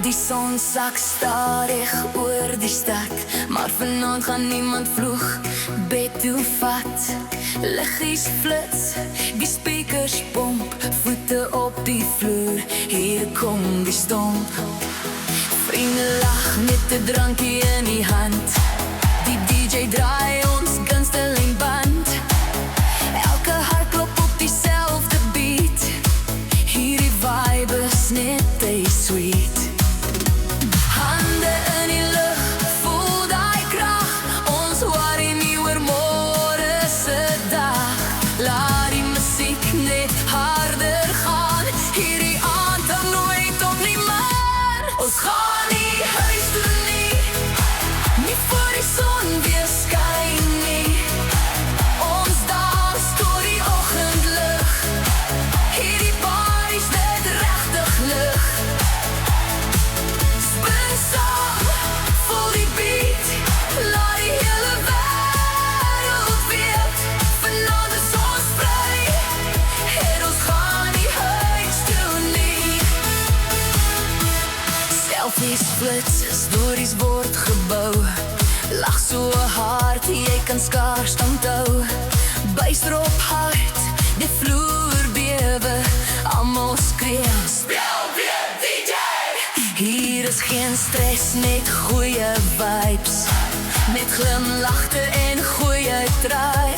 Die son sak stadig oor die stad, maar vanaand gaan niemand vloeg bed toe vat. Liggies flits, die speakers pomp, voete op die vloer, hier kom die stomp. Vriende lag met 'n drankie in die hand, die DJ draai ons gunsteling band. Elke hart klop op dieselfde beat, hierdie vibe is net te sweet. Hande in die lug, voel die krag, ons worry nie oor môre se dag. Laat die musiek net harder gaan, hierdie aand hang nooit op nie man. Ons gaan nie huis toe nie, nie voor die son weer skyn nie. Ons dans tot die oggendlig, hierdie party's net regtig lig. Spin saam, voel die beat, laat die hele wêreld weet. Vanaand is ons vry, en ons gaan nie huis toe nie. Selfies flits, stories word gebou, lag so hard, jy kan skaars onthou. Bystrop hard, die vloer bewe, almal skree, speel weer DJ. Hier is geen stress, net goeie vibes, met glimlagte en goeie draai.